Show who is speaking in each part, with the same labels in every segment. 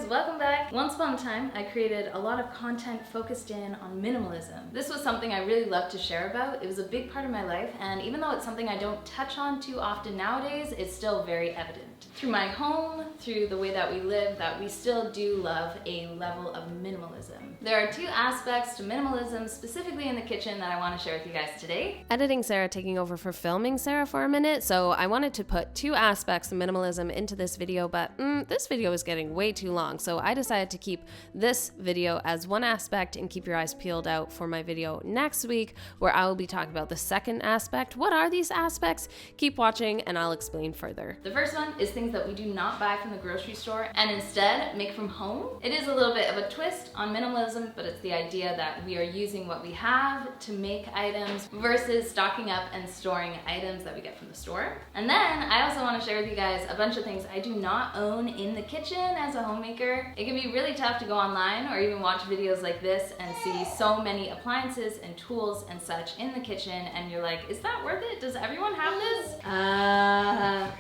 Speaker 1: welcome back. Once upon a time, I created a lot of content focused in on minimalism. This was something I really loved to share about. It was a big part of my life, and even though it's something I don't touch on too often nowadays, it's still very evident. Through my home, through the way that we live, that we still do love a level of minimalism. There are two aspects to minimalism, specifically in the kitchen, that I want to share with you guys today.
Speaker 2: Editing Sarah, taking over for filming Sarah for a minute, so I wanted to put two aspects of minimalism into this video, but this video is getting way too long, so I decided to keep this video as one aspect and keep your eyes peeled out for my video next week, where I will be talking about the second aspect. What are these aspects? Keep watching and I'll explain further.
Speaker 1: The first one is things that we do not buy from the grocery store and instead make from home. It is a little bit of a twist on minimalism, but it's the idea that we are using what we have to make items versus stocking up and storing items that we get from the store. And then I also want to share with you guys a bunch of things I do not own in the kitchen as a homemaker. It can be really tough to go online or even watch videos like this and see so many appliances and tools and such in the kitchen, and you're like, is that worth it? Does everyone have this?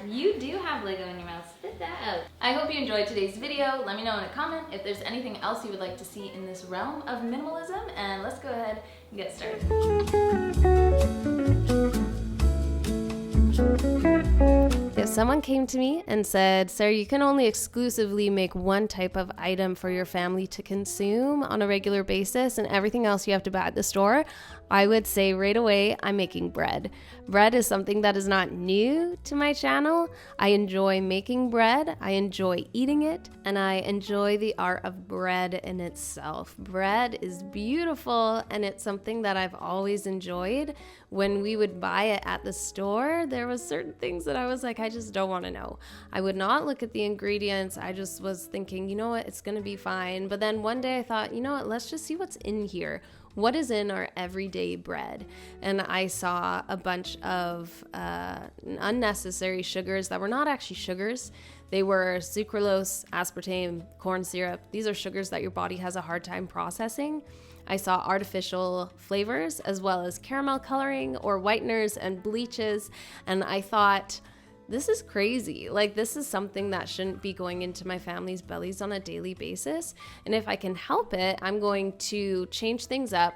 Speaker 1: You do have Lego in your mouth. Spit that out. I hope you enjoyed today's video. Let me know in a comment if there's anything else you would like to see in this realm of minimalism, and let's go ahead and get started.
Speaker 2: If someone came to me and said, Sarah, you can only exclusively make one type of item for your family to consume on a regular basis and everything else you have to buy at the store, I would say right away, I'm making bread. Bread is something that is not new to my channel. I enjoy making bread, I enjoy eating it, and I enjoy the art of bread in itself. Bread is beautiful, and it's something that I've always enjoyed. When we would buy it at the store, there was certain things that I was like, I just don't want to know. I would not look at the ingredients. I just was thinking, you know what, it's going to be fine. But then one day I thought, you know what, let's just see what's in here. What is in our everyday bread? And I saw a bunch of unnecessary sugars that were not actually sugars. They were sucralose, aspartame, corn syrup. These are sugars that your body has a hard time processing. I saw artificial flavors as well as caramel coloring or whiteners and bleaches. And I thought, this is crazy. Like, this is something that shouldn't be going into my family's bellies on a daily basis. And if I can help it, I'm going to change things up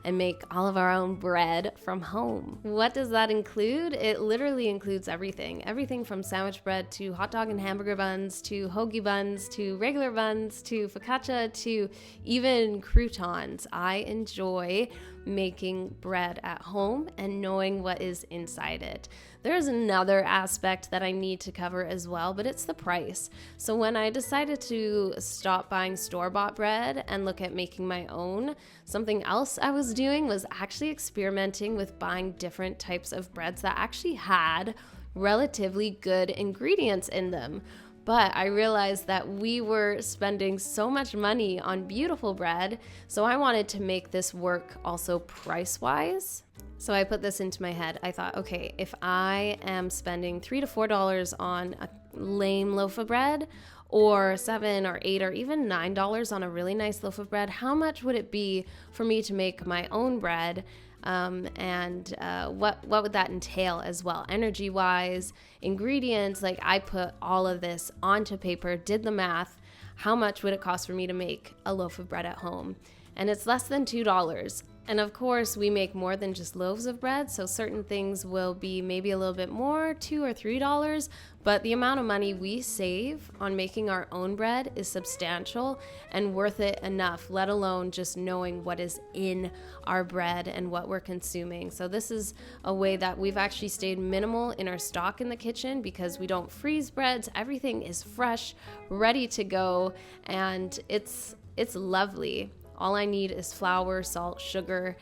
Speaker 2: and make all of our own bread from home. What does that include? It literally includes everything. Everything from sandwich bread to hot dog and hamburger buns to hoagie buns to regular buns to focaccia to even croutons. I enjoy making bread at home and knowing what is inside it. There's another aspect that I need to cover as well, but it's the price. So when I decided to stop buying store-bought bread and look at making my own, something else I was doing was actually experimenting with buying different types of breads that actually had relatively good ingredients in them. But I realized that we were spending so much money on beautiful bread, so I wanted to make this work also price-wise. So I put this into my head. I thought, okay, if I am spending $3 to $4 on a lame loaf of bread, or $7 or $8 or even $9 on a really nice loaf of bread, how much would it be for me to make my own bread? What would that entail as well, energy wise, ingredients? Like, I put all of this onto paper, did the math. How much would it cost for me to make a loaf of bread at home? And it's less than $2. And of course, we make more than just loaves of bread, so certain things will be maybe a little bit more, $2 or $3, but the amount of money we save on making our own bread is substantial and worth it enough, let alone just knowing what is in our bread and what we're consuming. So this is a way that we've actually stayed minimal in our stock in the kitchen because we don't freeze breads. Everything is fresh, ready to go, and it's lovely. All I need is flour, salt, sugar,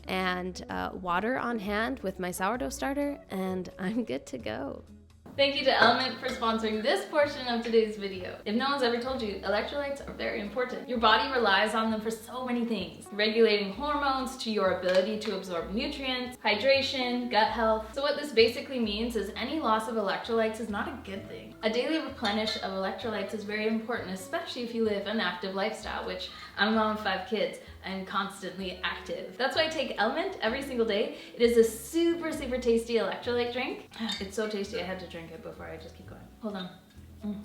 Speaker 2: and water on hand with my sourdough starter, and I'm good to go.
Speaker 1: Thank you to Element for sponsoring this portion of today's video. If no one's ever told you, electrolytes are very important. Your body relies on them for so many things. Regulating hormones to your ability to absorb nutrients, hydration, gut health. So what this basically means is any loss of electrolytes is not a good thing. A daily replenish of electrolytes is very important, especially if you live an active lifestyle, which I'm a mom of 5 kids. I'm constantly active. That's why I take Element every single day. It is a super, super tasty electrolyte drink. It's so tasty, I had to drink it before I just keep going. Hold on.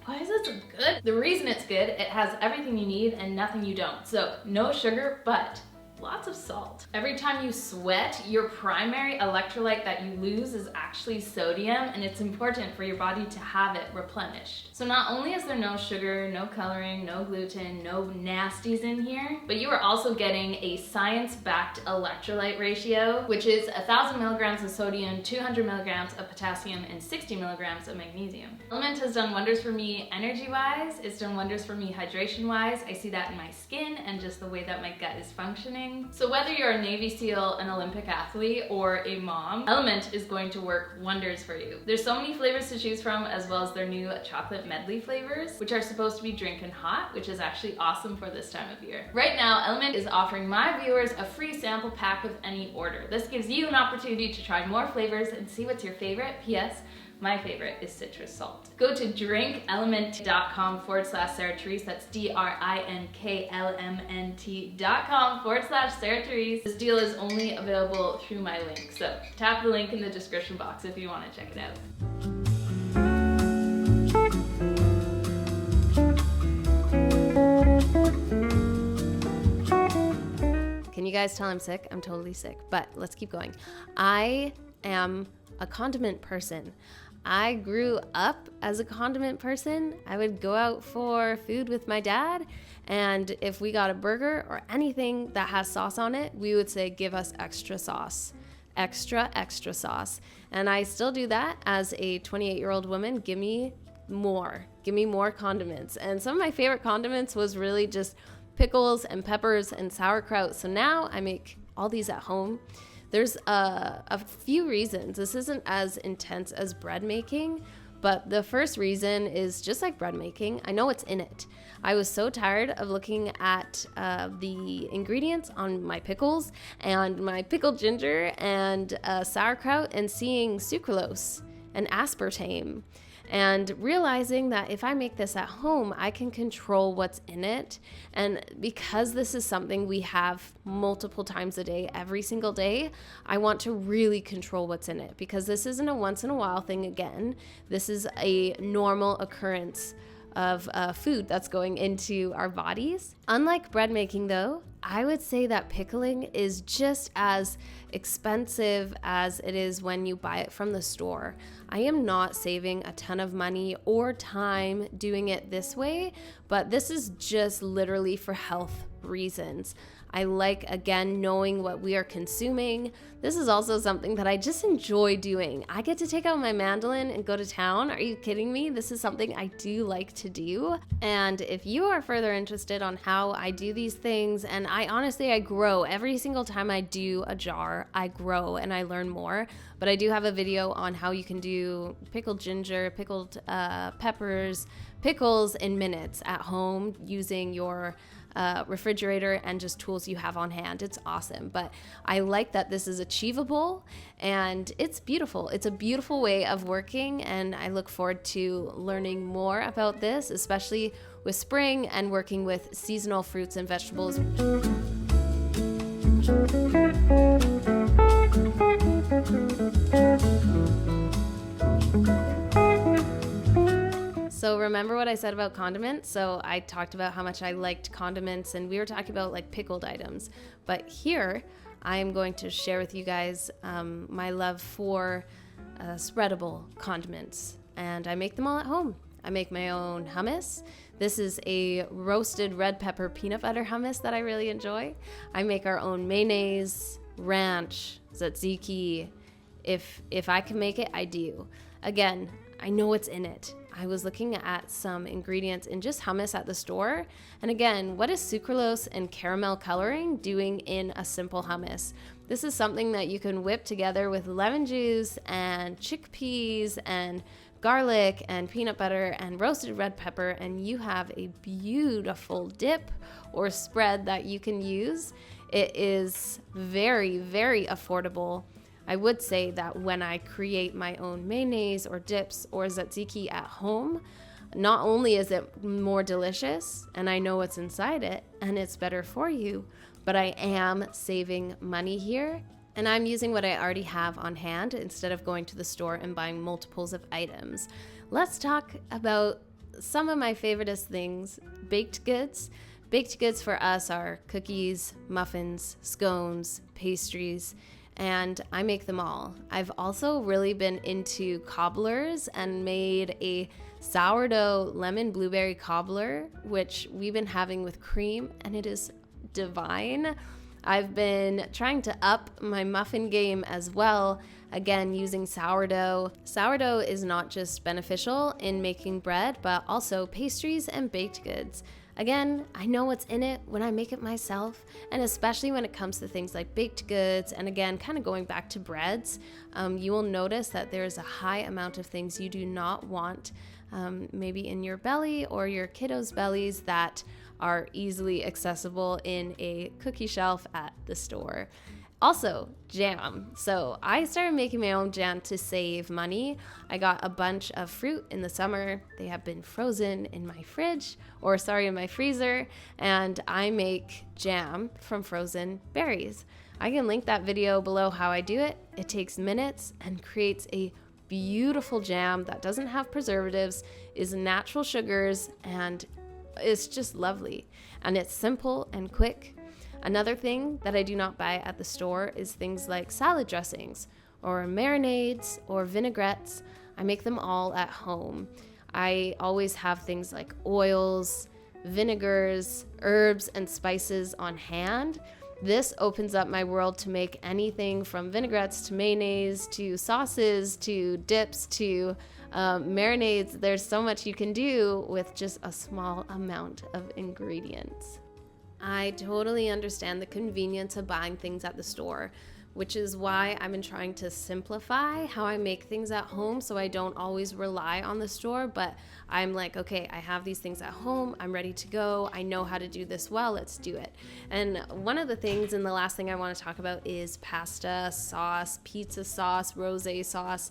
Speaker 1: why is this good? The reason it's good, it has everything you need and nothing you don't. So no sugar, but lots of salt. Every time you sweat, your primary electrolyte that you lose is actually sodium, and it's important for your body to have it replenished. So not only is there no sugar, no coloring, no gluten, no nasties in here, but you are also getting a science-backed electrolyte ratio, which is 1,000 milligrams of sodium, 200 milligrams of potassium, and 60 milligrams of magnesium. Element has done wonders for me energy-wise. It's done wonders for me hydration-wise. I see that in my skin and just the way that my gut is functioning. So whether you're a Navy SEAL, an Olympic athlete, or a mom, Element is going to work wonders for you. There's so many flavors to choose from, as well as their new chocolate medley flavors, which are supposed to be drinking hot, which is actually awesome for this time of year. Right now, Element is offering my viewers a free sample pack with any order. This gives you an opportunity to try more flavors and see what's your favorite. P.S. My favorite is citrus salt. Go to drinkelement.com/Sarah Therese. That's DRINKLMNT.com/Sarah Therese. This deal is only available through my link. So tap the link in the description box if you want to check it out.
Speaker 2: Can you guys tell I'm sick? I'm totally sick, but let's keep going. I am a condiment person. I grew up as a condiment person. I would go out for food with my dad, and if we got a burger or anything that has sauce on it, we would say, give us extra sauce. Extra sauce. And I still do that as a 28-year-old woman. Give me more condiments. And some of my favorite condiments was really just pickles and peppers and sauerkraut. So now I make all these at home. There's a few reasons. This isn't as intense as bread making, but the first reason is just like bread making, I know what's in it. I was so tired of looking at the ingredients on my pickles and my pickled ginger and sauerkraut and seeing sucralose and aspartame, and realizing that if I make this at home, I can control what's in it. And because this is something we have multiple times a day, every single day, I want to really control what's in it, because this isn't a once in a while thing again. This is a normal occurrence of food that's going into our bodies. Unlike bread making though, I would say that pickling is just as expensive as it is when you buy it from the store. I am not saving a ton of money or time doing it this way, but this is just literally for health reasons. I like, again, knowing what we are consuming. This is also something that I just enjoy doing. I get to take out my mandolin and go to town. Are you kidding me? This is something I do like to do. And if you are further interested on how I do these things, and I grow every single time I do a jar, I grow and I learn more. But I do have a video on how you can do pickled ginger, pickled peppers, pickles in minutes at home using your refrigerator and just tools you have on hand. It's awesome. But I like that this is achievable and it's beautiful. It's a beautiful way of working, and I look forward to learning more about this, especially with spring and working with seasonal fruits and vegetables. So remember what I said about condiments? So I talked about how much I liked condiments, and we were talking about like pickled items. But here I am going to share with you guys my love for spreadable condiments, and I make them all at home. I make my own hummus. This is a roasted red pepper peanut butter hummus that I really enjoy. I make our own mayonnaise, ranch, tzatziki. If I can make it, I do. Again, I know what's in it. I was looking at some ingredients in just hummus at the store. And again, what is sucralose and caramel coloring doing in a simple hummus? This is something that you can whip together with lemon juice and chickpeas and garlic and peanut butter and roasted red pepper, and you have a beautiful dip or spread that you can use. It is very, very affordable. I would say that when I create my own mayonnaise or dips or tzatziki at home, not only is it more delicious and I know what's inside it and it's better for you, but I am saving money here, and I'm using what I already have on hand instead of going to the store and buying multiples of items. Let's talk about some of my favoriteest things, baked goods. Baked goods for us are cookies, muffins, scones, pastries, and I make them all. I've also really been into cobblers and made a sourdough lemon blueberry cobbler, which we've been having with cream, and it is divine. I've been trying to up my muffin game as well, again using sourdough. Sourdough is not just beneficial in making bread, but also pastries and baked goods. Again, I know what's in it when I make it myself, and especially when it comes to things like baked goods, and again, kind of going back to breads, you will notice that there is a high amount of things you do not want, maybe in your belly or your kiddos' bellies, that are easily accessible in a cookie shelf at the store. Also, jam. So I started making my own jam to save money. I got a bunch of fruit in the summer. They have been frozen in my in my freezer, and I make jam from frozen berries. I can link that video below how I do it. It takes minutes and creates a beautiful jam that doesn't have preservatives, is natural sugars, and it's just lovely. And it's simple and quick. Another thing that I do not buy at the store is things like salad dressings or marinades or vinaigrettes. I make them all at home. I always have things like oils, vinegars, herbs, and spices on hand. This opens up my world to make anything from vinaigrettes to mayonnaise to sauces to dips to marinades. There's so much you can do with just a small amount of ingredients. I totally understand the convenience of buying things at the store, which is why I've been trying to simplify how I make things at home so I don't always rely on the store, but I'm like, okay, I have these things at home, I'm ready to go, I know how to do this well, let's do it. And one of the things, and the last thing I want to talk about, is pasta sauce, pizza sauce, rosé sauce.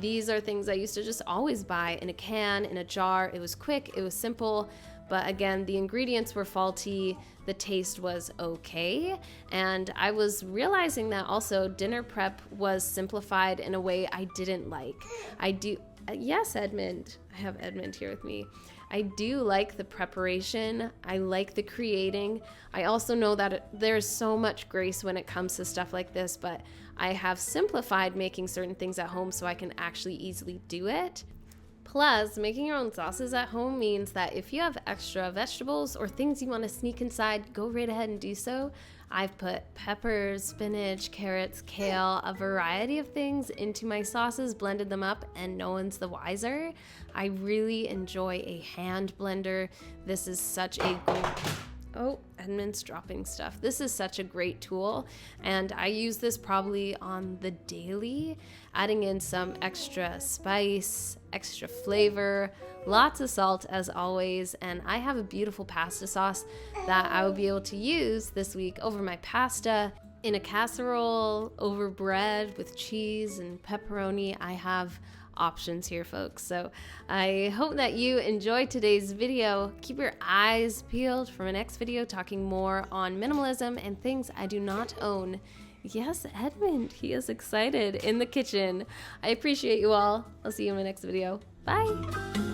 Speaker 2: These are things I used to just always buy in a can, in a jar. It was quick, it was simple. But again, the ingredients were faulty, the taste was okay, and I was realizing that also dinner prep was simplified in a way I didn't like. Yes, Edmund, I have Edmund here with me. I do like the preparation, I like the creating. I also know that there's so much grace when it comes to stuff like this, but I have simplified making certain things at home so I can actually easily do it. Plus, making your own sauces at home means that if you have extra vegetables or things you want to sneak inside, go right ahead and do so. I've put peppers, spinach, carrots, kale, a variety of things into my sauces, blended them up, and no one's the wiser. I really enjoy a hand blender. This is such a Oh, Edmund's dropping stuff. This is such a great tool, and I use this probably on the daily, adding in some extra spice, extra flavor, lots of salt as always, and I have a beautiful pasta sauce that I will be able to use this week over my pasta, in a casserole, over bread with cheese and pepperoni. I have options here, folks. So I hope that you enjoyed today's video. Keep your eyes peeled for my next video talking more on minimalism and things I do not own. Yes, Edmund, he is excited in the kitchen. I appreciate you all. I'll see you in my next video. Bye.